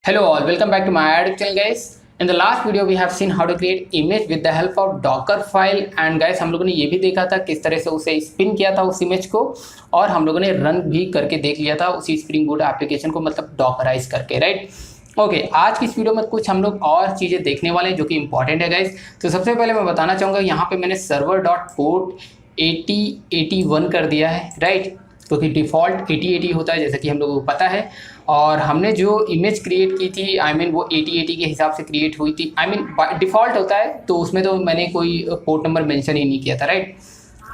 Hello all, welcome back to my YouTube channel guys. In the last video we have seen how to create image with the help of Dockerfile and guys हम लोगों ने ये भी देखा था किस तरह से उसे स्पिन किया था उस इमेज को, और हम लोगों ने रन भी करके देख लिया था उसी स्प्रिंग बूट एप्लीकेशन को, मतलब डॉकराइज करके, राइट। ओके, आज की इस वीडियो में कुछ हम लोग और चीज़ें देखने वाले हैं जो कि इंपॉर्टेंट है गाइस। तो सबसे पहले मैं बताना चाहूँगा यहाँ पे मैंने सर्वर डॉट पोर्ट 8081 कर दिया है, राइट, क्योंकि डिफ़ॉल्ट 8080 होता है जैसा कि हम लोगों को पता है। और हमने जो इमेज क्रिएट की थी वो 8080 के हिसाब से क्रिएट हुई थी। डिफ़ॉल्ट होता है तो उसमें तो मैंने कोई पोर्ट नंबर मेंशन ही नहीं किया था, राइट।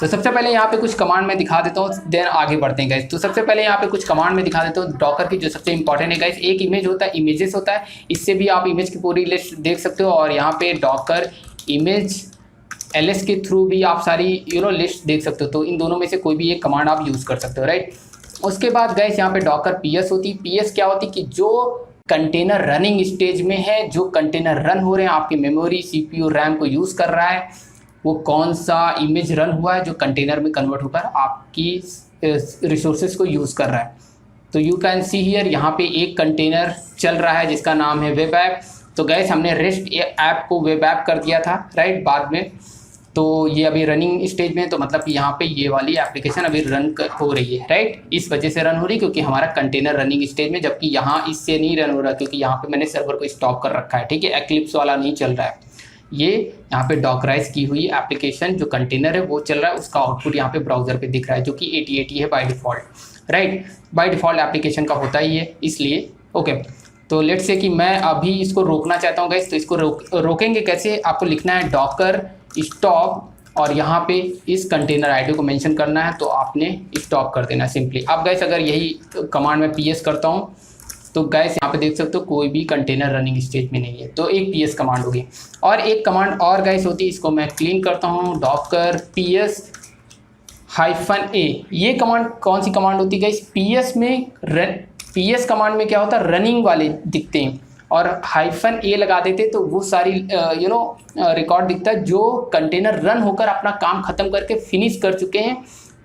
तो सबसे पहले यहाँ पे कुछ कमांड मैं दिखा देता हूँ, देन आगे बढ़ते हैं गाइस। तो सबसे पहले यहाँ पे कुछ कमांड मैं दिखा देता हूँ डॉकर की, जो सबसे इंपॉर्टेंट है गाइस। एक इमेज होता है, इमेजेस होता है, इससे भी आप इमेज की पूरी लिस्ट देख सकते हो। और यहाँ पे डॉकर इमेज ls के थ्रू भी आप सारी लिस्ट देख सकते हो। तो इन दोनों में से कोई भी एक कमांड आप यूज़ कर सकते हो, राइट। उसके बाद गाइस यहाँ पे डॉकर ps होती है। ps क्या होती है कि जो कंटेनर रनिंग स्टेज में है, जो कंटेनर रन हो रहे हैं, आपकी मेमोरी CPU रैम को यूज़ कर रहा है, वो कौन सा इमेज रन हुआ है जो कंटेनर में कन्वर्ट होकर आपकी रिसोर्सेज को यूज़ कर रहा है। तो यू कैन सी हियर यहाँ पे एक कंटेनर चल रहा है जिसका नाम है वेब ऐप। तो गाइस हमने रेस्ट ऐप को वेब ऐप कर दिया था, राइट, बाद में। तो ये अभी रनिंग स्टेज में है, तो मतलब कि यहाँ पे ये वाली एप्लीकेशन अभी रन हो रही है, राइट। इस वजह से रन हो रही है क्योंकि हमारा कंटेनर रनिंग स्टेज में, जबकि यहाँ इससे नहीं रन हो रहा क्योंकि यहाँ पे मैंने सर्वर को स्टॉप कर रखा है, ठीक है। एक्लिप्स वाला नहीं चल रहा है, ये यहाँ पे डॉकराइज की हुई एप्लीकेशन जो कंटेनर है वो चल रहा है, उसका आउटपुट यहाँ पे ब्राउजर पे दिख रहा है जो कि 8080 है by default, right. By default application का होता ही है, इसलिए ओके। तो लेट्स से कि मैं अभी इसको रोकना चाहता हूँ गाइस। तो इसको रोकेंगे कैसे, आपको लिखना है डॉकर स्टॉप और यहाँ पे इस कंटेनर आईडी को मेंशन करना है, तो आपने स्टॉप कर देना सिंपली। अब गाइस अगर यही कमांड में ps करता हूँ तो गाइस यहाँ पे देख सकते हो कोई भी कंटेनर रनिंग स्टेज में नहीं है, तो एक ps कमांड होगी। और एक कमांड और गाइस होती है, इसको मैं क्लीन करता हूँ, डॉकर ps -a। ये कमांड कौन सी कमांड होती है गाइस, ps कमांड में क्या होता है, रनिंग वाले दिखते हैं, और -a लगा देते तो वो सारी रिकॉर्ड दिखता है जो कंटेनर रन होकर अपना काम ख़त्म करके फिनिश कर चुके हैं,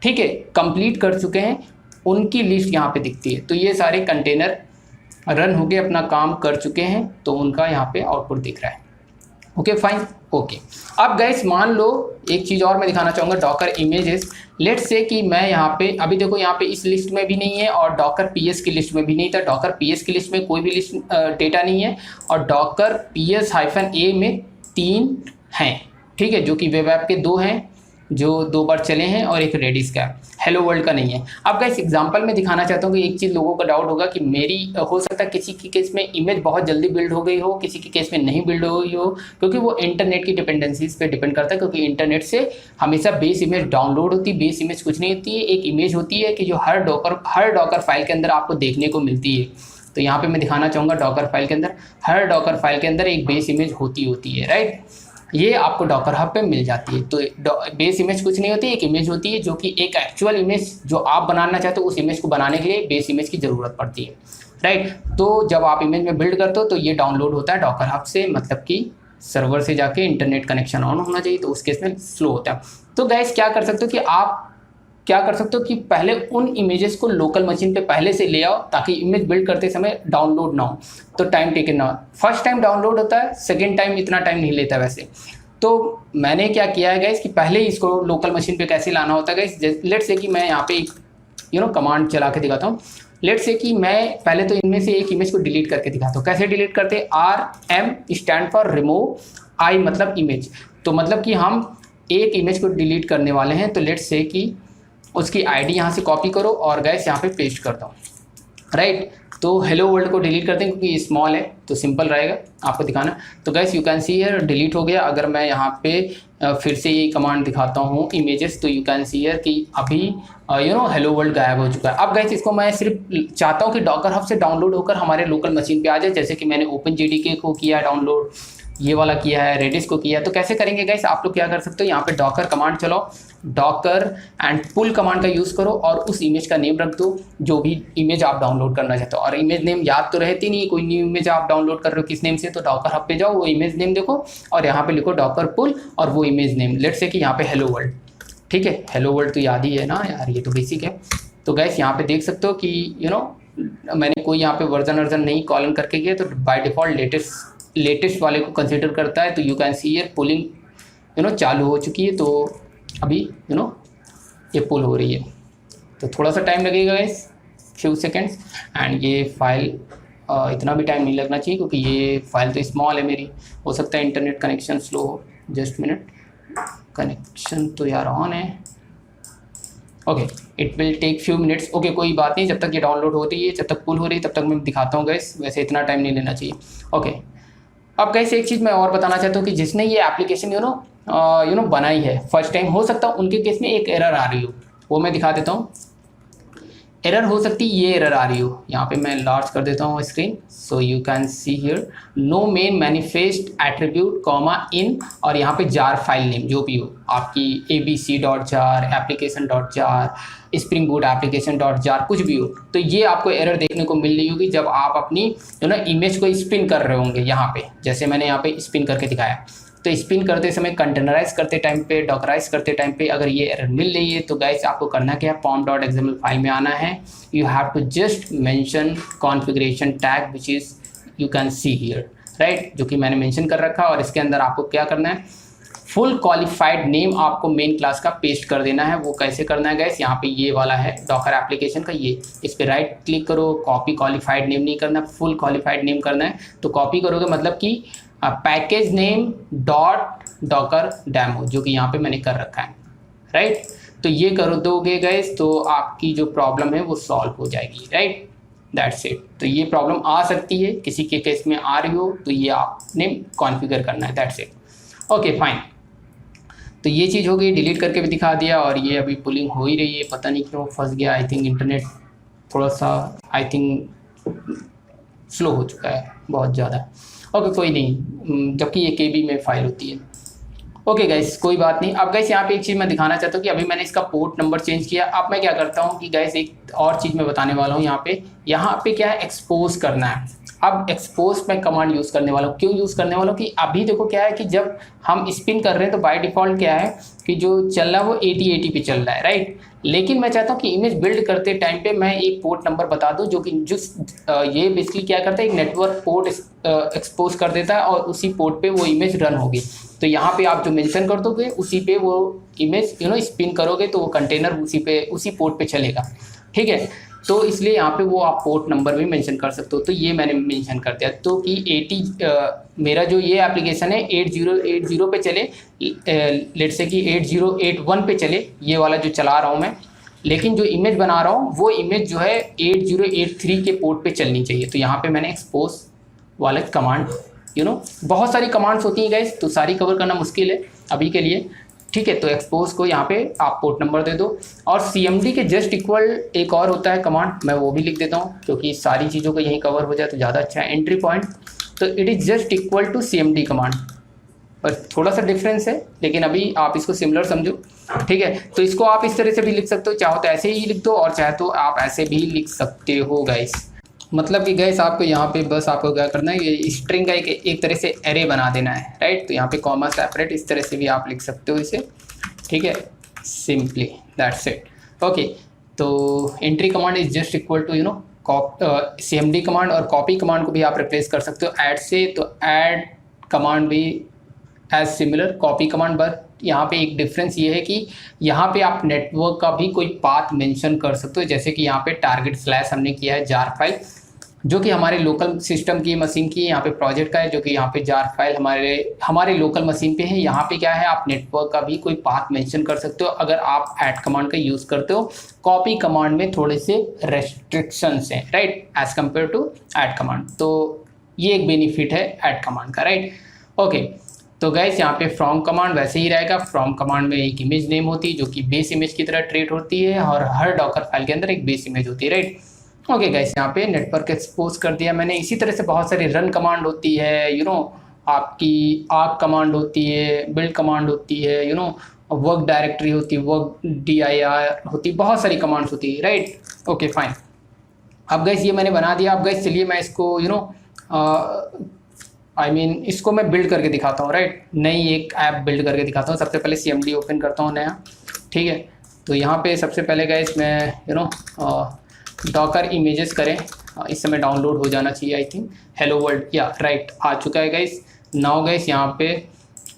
ठीक है, कंप्लीट कर चुके हैं, उनकी लिस्ट यहाँ पे दिखती है। तो ये सारे कंटेनर रन हो गए, अपना काम कर चुके हैं, तो उनका यहाँ पे आउटपुट दिख रहा है। Okay fine, okay. अब गाइस मान लो एक चीज़ और मैं दिखाना चाहूँगा, डॉकर इमेजेस। लेट्स से कि मैं यहाँ पे अभी देखो यहाँ पे इस लिस्ट में भी नहीं है और डॉकर ps की लिस्ट में भी नहीं था। डॉकर ps की लिस्ट में कोई भी लिस्ट डेटा नहीं है, और डॉकर ps -a में 3 हैं, ठीक है, जो कि वेब ऐप के 2 हैं जो 2 बार चले हैं, और एक रेडिस का, हेलो वर्ल्ड का नहीं है। अब गाइस एग्जांपल में दिखाना चाहता हूँ कि एक चीज़ लोगों का डाउट होगा कि मेरी हो सकता है किसी की केस में इमेज बहुत जल्दी बिल्ड हो गई हो, किसी की केस में नहीं बिल्ड हो गई हो, क्योंकि वो इंटरनेट की डिपेंडेंसीज पे डिपेंड करता है। क्योंकि इंटरनेट से हमेशा बेस इमेज डाउनलोड होती है। बेस इमेज कुछ नहीं होती है, एक इमेज होती है कि जो हर डॉकर फाइल के अंदर आपको देखने को मिलती है। तो यहाँ पर मैं दिखाना चाहूँगा डॉकर फाइल के अंदर, हर डॉकर फाइल के अंदर एक बेस इमेज होती है, राइट। ये आपको डॉकर हब पे मिल जाती है। तो बेस इमेज कुछ नहीं होती, एक इमेज होती है जो कि एक एक्चुअल इमेज जो आप बनाना चाहते हो, उस इमेज को बनाने के लिए बेस इमेज की ज़रूरत पड़ती है, राइट। तो जब आप इमेज में बिल्ड करते हो तो ये डाउनलोड होता है डॉकर हब से, मतलब कि सर्वर से जाके इंटरनेट कनेक्शन ऑन होना चाहिए, तो उस केस में स्लो होता है। तो गाइस क्या कर सकते हो कि आप क्या कर सकते हो कि पहले उन इमेजेस को लोकल मशीन पे पहले से ले आओ, ताकि इमेज बिल्ड करते समय डाउनलोड ना हो, तो टाइम टेकन ना हो। फर्स्ट टाइम डाउनलोड होता है, सेकेंड टाइम इतना टाइम नहीं लेता वैसे। तो मैंने क्या किया है गाइस कि पहले इसको लोकल मशीन पे कैसे लाना होता है गाइस। लेट्स से कि मैं यहाँ पे एक कमांड चला के दिखाता हूँ। लेट्स से कि मैं पहले तो इनमें से एक इमेज को डिलीट करके दिखाता हूँ। कैसे डिलीट करते हैं, RM stand for remove, I मतलब इमेज। तो मतलब कि हम एक इमेज को डिलीट करने वाले हैं, तो लेट्स से कि उसकी आईडी यहाँ से कॉपी करो और गैस यहाँ पे पेस्ट करता हूँ, राइट। तो हेलो वर्ल्ड को डिलीट करते हैं क्योंकि ये स्मॉल है, तो सिंपल रहेगा आपको दिखाना। तो gas you can see here delete हो गया। अगर मैं यहाँ पे फिर से ये कमांड दिखाता हूँ इमेजेस, तो यू कैन सी हियर कि अभी हेलो वर्ल्ड गायब हो चुका है। अब गैस इसको मैं सिर्फ चाहता हूँ कि डॉकर हब से डाउनलोड होकर हमारे लोकल मशीन पे आ जाए, जैसे कि मैंने OpenJDK को किया डाउनलोड, ये वाला किया है, रेडिस को किया। तो कैसे करेंगे गाइस, आप लोग क्या कर सकते हो, यहाँ पे डॉकर कमांड चलाओ, डॉकर एंड पुल कमांड का यूज़ करो और उस इमेज का नेम रख दो जो भी इमेज आप डाउनलोड करना चाहते हो। और इमेज नेम याद तो रहती नहीं, कोई न्यू इमेज आप डाउनलोड कर रहे हो किस नेम से, तो डॉकर हब पे जाओ, वो इमेज नेम देखो और यहाँ पे लिखो डॉकर पुल और वो इमेज नेम। लेट्स से कि यहाँ पे हेलो वर्ल्ड, ठीक है, हेलो वर्ल्ड तो याद ही है ना यार, ये तो बेसिक है। तो गाइस यहाँ पे देख सकते हो कि मैंने कोई यहाँ पे वर्जन नहीं कॉलन करके किया, तो बाय डिफ़ॉल्ट लेटेस्ट वाले को कंसिडर करता है। तो you can see here pulling चालू हो चुकी है, तो अभी ये पुल हो रही है, तो थोड़ा सा टाइम लगेगा गाइस, फ्यू सेकेंड्स। एंड ये फाइल इतना भी टाइम नहीं लगना चाहिए, क्योंकि ये फाइल तो स्मॉल है मेरी, हो सकता है इंटरनेट कनेक्शन स्लो हो। जस्ट मिनट, कनेक्शन तो यार ऑन है। Okay, it will take few minutes. Okay, कोई बात नहीं, जब तक ये डाउनलोड हो रही है, जब तक पुल हो रही है, तब तक मैं दिखाता हूँ गाइस। वैसे इतना टाइम नहीं लेना चाहिए। ओके, अब गाइस एक चीज़ मैं और बताना चाहता हूँ कि जिसने ये एप्लीकेशन बनाई है फर्स्ट टाइम, हो सकता है उनके केस में एक एरर आ रही हो, वो मैं दिखा देता हूँ। एरर हो सकती है ये एरर आ रही हो, यहाँ पे मैं लार्ज कर देता हूँ screen, so you can see here no main manifest attribute comma in, और यहाँ पे जार फाइल नेम जो भी हो आपकी abc.jar, application.jar, spring boot application.jar, कुछ भी हो, तो ये आपको एरर देखने को मिल रही होगी जब आप अपनी इमेज को स्पिन कर रहे होंगे। यहाँ पे जैसे मैंने यहाँ पे स्पिन करके दिखाया, तो स्पिन करते समय, कंटेनराइज करते टाइम पे, डॉकराइज करते टाइम पे अगर ये एरर मिल रही है, तो गाइस आपको करना क्या है, pom.xml फाइल में आना है। You have to just mention configuration tag which is you can see here, right, जो कि मैंने मेंशन कर रखा। और इसके अंदर आपको क्या करना है, फुल क्वालिफाइड नेम आपको मेन क्लास का पेस्ट कर देना है। वो कैसे करना है गाइस, यहाँ पे ये वाला है डॉकर एप्लीकेशन का, ये इस पर राइट क्लिक करो, कॉपी क्वालिफाइड नेम नहीं करना, फुल क्वालिफाइड नेम करना है। तो कॉपी करोगे मतलब कि package name dot Docker demo, जो कि यहाँ पे मैंने कर रखा है, राइट। तो ये कर दोगे गाइस, तो आपकी जो प्रॉब्लम है वो सॉल्व हो जाएगी, राइट, दैट्स इट। तो ये प्रॉब्लम आ सकती है, किसी के केस में आ रही हो, तो ये आपने कॉन्फ़िगर करना है, दैट्स इट। ओके फाइन, तो ये चीज़ हो गई, डिलीट करके भी दिखा दिया। और ये अभी पुलिंग हो ही रही है, पता नहीं क्यों फंस गया, आई थिंक इंटरनेट थोड़ा सा आई थिंक स्लो हो चुका है बहुत ज़्यादा। ओके कोई नहीं, जबकि ये केबी में फाइल होती है। ओके गाइस, कोई बात नहीं। अब गाइस यहाँ पे एक चीज़ मैं दिखाना चाहता हूँ कि अभी मैंने इसका पोर्ट नंबर चेंज किया। अब मैं क्या करता हूँ कि गाइस एक और चीज़ मैं बताने वाला हूँ। यहाँ पे क्या है, एक्सपोज करना है। अब एक्सपोज मैं कमांड यूज़ करने वाला हूँ। क्यों यूज़ करने वाला हूँ कि अभी देखो क्या है कि जब हम स्पिन कर रहे हैं तो बाय डिफ़ॉल्ट क्या है कि जो चल रहा है वो 8080 पे चल रहा है, राइट। लेकिन मैं चाहता हूँ कि इमेज बिल्ड करते टाइम पे मैं एक पोर्ट नंबर बता दूँ, जो कि ये बेसिकली क्या करता है, एक नेटवर्क पोर्ट एक्सपोज कर देता है और उसी पोर्ट पे वो इमेज रन होगी। तो यहाँ पे आप जो मेंशन कर दोगे उसी पे वो इमेज स्पिन करोगे तो वो कंटेनर उसी पोर्ट पे चलेगा, ठीक है। तो इसलिए यहाँ पे वो आप पोर्ट नंबर भी मेंशन कर सकते हो। तो ये मैंने मेंशन कर दिया, तो कि मेरा जो ये एप्लीकेशन है 8080 पे चले, लेट्स से कि 8081 पे चले, ये वाला जो चला रहा हूँ मैं, लेकिन जो इमेज बना रहा हूँ वो इमेज जो है 8083 के पोर्ट पे चलनी चाहिए। तो यहाँ पे मैंने एक्सपोज वाला कमांड, बहुत सारी कमांड्स होती हैं गाइस, तो सारी कवर करना मुश्किल है अभी के लिए, ठीक है। तो एक्सपोज को यहाँ पे आप पोर्ट नंबर दे दो, और CMD के जस्ट इक्वल एक और होता है कमांड, मैं वो भी लिख देता हूँ क्योंकि सारी चीज़ों को यहीं कवर हो जाए तो ज़्यादा अच्छा है। एंट्री पॉइंट, तो it is just equal to CMD command, बस थोड़ा सा डिफरेंस है, लेकिन अभी आप इसको सिमिलर समझो, ठीक है। तो इसको आप इस तरह से भी लिख सकते हो, चाहो तो ऐसे ही लिख दो और चाहे तो आप ऐसे भी लिख सकते हो गाइस। मतलब कि गाइस आपको यहाँ पे बस आपको क्या करना है, ये स्ट्रिंग का एक तरह से एरे बना देना है, राइट। तो यहाँ पे कॉमा सेपरेट इस तरह से भी आप लिख सकते हो इसे, ठीक है, सिंपली दैट्स इट। ओके, तो entry command is just equal to CMD command, और कॉपी कमांड को भी आप रिप्लेस कर सकते हो ऐड से, तो ऐड कमांड भी as similar copy command, but यहाँ पे एक डिफरेंस ये है कि यहाँ पे आप नेटवर्क का भी कोई पाथ मेंशन कर सकते हो, जैसे कि यहाँ पे टारगेट स्लैश हमने किया है जार फाइल, जो कि हमारे लोकल सिस्टम की मशीन की यहाँ पे प्रोजेक्ट का है, जो कि यहाँ पे जार फाइल हमारे लोकल मशीन पे है। यहाँ पे क्या है, आप नेटवर्क का भी कोई पाथ मेंशन कर सकते हो अगर आप ऐड कमांड का यूज़ करते हो। कॉपी कमांड में थोड़े से रेस्ट्रिक्शंस हैं, right, as compare to add command. तो ये एक बेनिफिट है ऐड कमांड का, राइट। ओके, तो गाइस यहाँ पे फ्रॉम कमांड वैसे ही रहेगा। फ्रॉम कमांड में एक इमेज नेम होती है जो कि बेस इमेज की तरह ट्रीट होती है, और हर डॉकर फाइल के अंदर एक बेस इमेज होती है, राइट। ओके गाइस, यहाँ पे नेटवर्क एक्सपोज कर दिया मैंने। इसी तरह से बहुत सारी रन कमांड होती है, आपकी आर्क कमांड होती है, बिल्ड कमांड होती है, वर्क डायरेक्टरी होती है, वर्क dir होती है, बहुत सारी कमांड्स होती है, राइट। ओके फाइन, अब गाइस ये मैंने बना दिया। अब गाइस चलिए मैं इसको इसको मैं बिल्ड करके दिखाता हूँ, राइट। नई एक ऐप बिल्ड करके दिखाता हूँ। सबसे पहले CMD ओपन करता हूँ नया, ठीक है। तो यहाँ पे सबसे पहले गाइस मैं डॉकर इमेजेस करें, इस समय डाउनलोड हो जाना चाहिए आई थिंक। हेलो वर्ल्ड, या राइट आ चुका है गाइस। नाउ गाइस यहाँ पे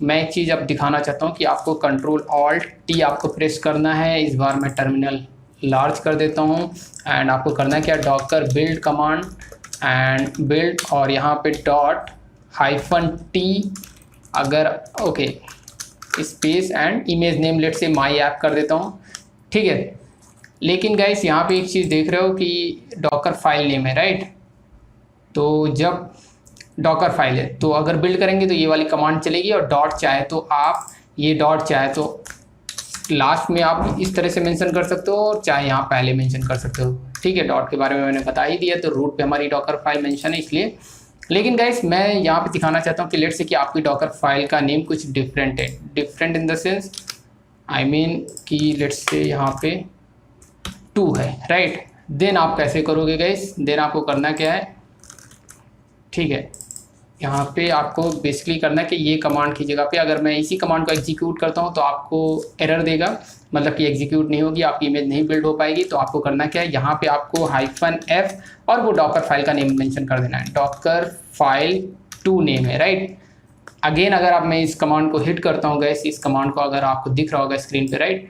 मैं एक चीज़ अब दिखाना चाहता हूँ कि आपको Ctrl+Alt+T आपको प्रेस करना है। इस बार मैं टर्मिनल लार्ज कर देता हूँ एंड आपको करना है क्या, docker build command and build और यहाँ पे .-t अगर okay space and image name let say my app कर देता हूँ, ठीक है। लेकिन गाइस यहाँ पे एक चीज़ देख रहे हो कि डॉकर फाइल नेम है, राइट। तो जब डॉकर फाइल है तो अगर बिल्ड करेंगे तो ये वाली कमांड चलेगी, और डॉट चाहे तो आप ये डॉट चाहे तो लास्ट में आप इस तरह से मेंशन कर सकते हो, और चाहे यहाँ पहले मेंशन कर सकते हो, ठीक है। डॉट के बारे में मैंने बता ही दिया, तो रूट पे हमारी डॉकर फाइल मेंशन है इसलिए। लेकिन गाइस मैं यहाँ पे दिखाना चाहता हूँ कि लेट्स से कि आपकी डॉकर फाइल का नेम कुछ डिफरेंट है, different in the sense I mean कि लेट्स से यहाँ पे 2 है, राइट। देन आप कैसे करोगे गाइस, देन आपको करना क्या है, ठीक है। यहाँ पे आपको बेसिकली करना है कि ये कमांड की जगह पे अगर मैं इसी कमांड को एग्जीक्यूट करता हूँ तो आपको एरर देगा, मतलब कि एग्जीक्यूट नहीं होगी, आपकी इमेज नहीं बिल्ड हो पाएगी। तो आपको करना क्या है, यहाँ पे आपको -f और वो डॉकर फाइल का नेम मेंशन कर देना है। डॉकर फाइल 2 नेम है, राइट। अगेन अगर आप मैं इस कमांड को हिट करता हूँ गैस, इस कमांड को अगर आपको दिख रहा होगा स्क्रीन पे, राइट,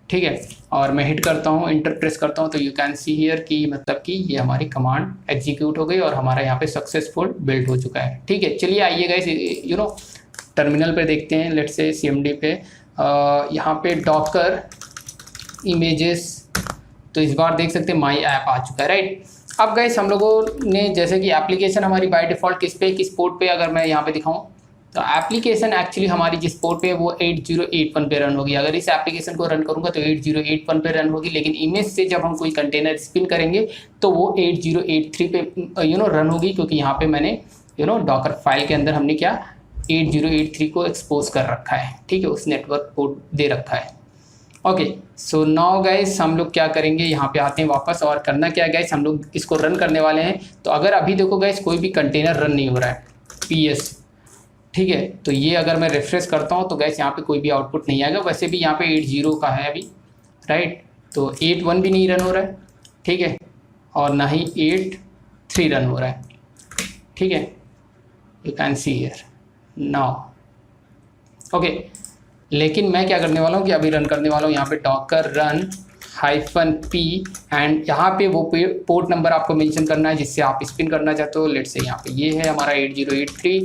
ठीक है, और मैं हिट करता हूँ, इंटर प्रेस करता हूँ, तो यू कैन सी हियर कि मतलब कि ये हमारी कमांड एग्जीक्यूट हो गई और हमारा यहाँ पे सक्सेसफुल बिल्ड हो चुका है, ठीक है। चलिए आइए गाइस यू नो टर्मिनल पे देखते हैं, लेट्स से CMD पे यहाँ पे डॉकर इमेजेस, तो इस बार देख सकते हैं माई ऐप आ चुका है, राइट। अब गाइस हम लोगों ने जैसे कि एप्लीकेशन हमारी बाय डिफ़ॉल्ट किस पोर्ट पे अगर मैं यहाँ पे दिखाऊँ तो एप्लीकेशन एक्चुअली हमारी जिस पोर्ट पे वो 8081 पे रन होगी। अगर इस एप्लीकेशन को रन करूँगा तो 8081 पे रन होगी, लेकिन इमेज से जब हम कोई कंटेनर स्पिन करेंगे तो वो 8083 पे रन होगी, क्योंकि यहाँ पे मैंने डॉकर फाइल के अंदर हमने क्या 8083 को एक्सपोज कर रखा है, ठीक है, उस नेटवर्क पोर्ट दे रखा है। ओके सो नाउ गाइस हम लोग क्या करेंगे, यहाँ पे आते हैं वापस, और करना क्या है गाइस, हम लोग इसको रन करने वाले हैं। तो अगर अभी देखो गाइस कोई भी कंटेनर रन नहीं हो रहा है PS, ठीक है, तो ये अगर मैं रिफ्रेश करता हूँ तो गैस यहाँ पे कोई भी आउटपुट नहीं आएगा। वैसे भी यहाँ पे 80 का है अभी, राइट, तो 81 भी नहीं रन हो रहा है, ठीक है, और ना ही 83 रन हो रहा है, ठीक है, you can see here now. Okay, लेकिन मैं क्या करने वाला हूँ कि अभी रन करने वाला हूँ यहाँ पे डॉकर रन -p एंड यहाँ पे वो पोर्ट नंबर आपको मेंशन करना है जिससे आप स्पिन करना चाहते हो। लेट्स से यहाँ पे ये है हमारा 8083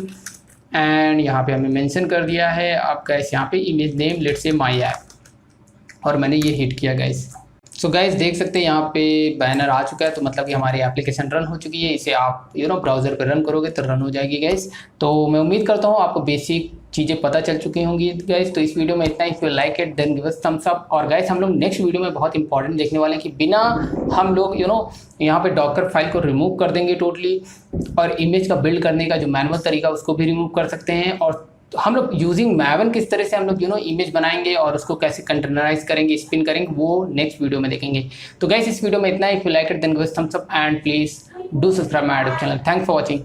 एंड यहाँ पे हमें मेंशन कर दिया है आप गैस यहाँ पे image name let's say my app, और मैंने ये हिट किया गैस। सो गाइस देख सकते हैं यहाँ पे बैनर आ चुका है, तो मतलब कि हमारी एप्लीकेशन रन हो चुकी है। इसे आप ब्राउज़र पे रन करोगे तो रन हो जाएगी गैस। तो मैं उम्मीद करता हूँ आपको बेसिक चीज़ें पता चल चुकी होंगी गैस। तो इस वीडियो में इतना ही। If you like it then give us thumbs up. और गैस हम लोग नेक्स्ट वीडियो में बहुत इंपॉर्टेंट देखने वाले हैं कि बिना हम लोग यहाँ पे डॉकर फाइल को रिमूव कर देंगे टोटली, और इमेज का बिल्ड करने का जो मैनुअल तरीका उसको भी रिमूव कर सकते हैं, और हम लोग यूजिंग मैवन किस तरह से हम लोग इमेज बनाएंगे और उसको कैसे कंटेनराइज करेंगे, स्पिन करेंगे, वो नेक्स्ट वीडियो में देखेंगे। तो गाइस इस वीडियो में इतना ही। If you like it then give us thumbs up and please do subscribe my YouTube channel. Thanks for watching.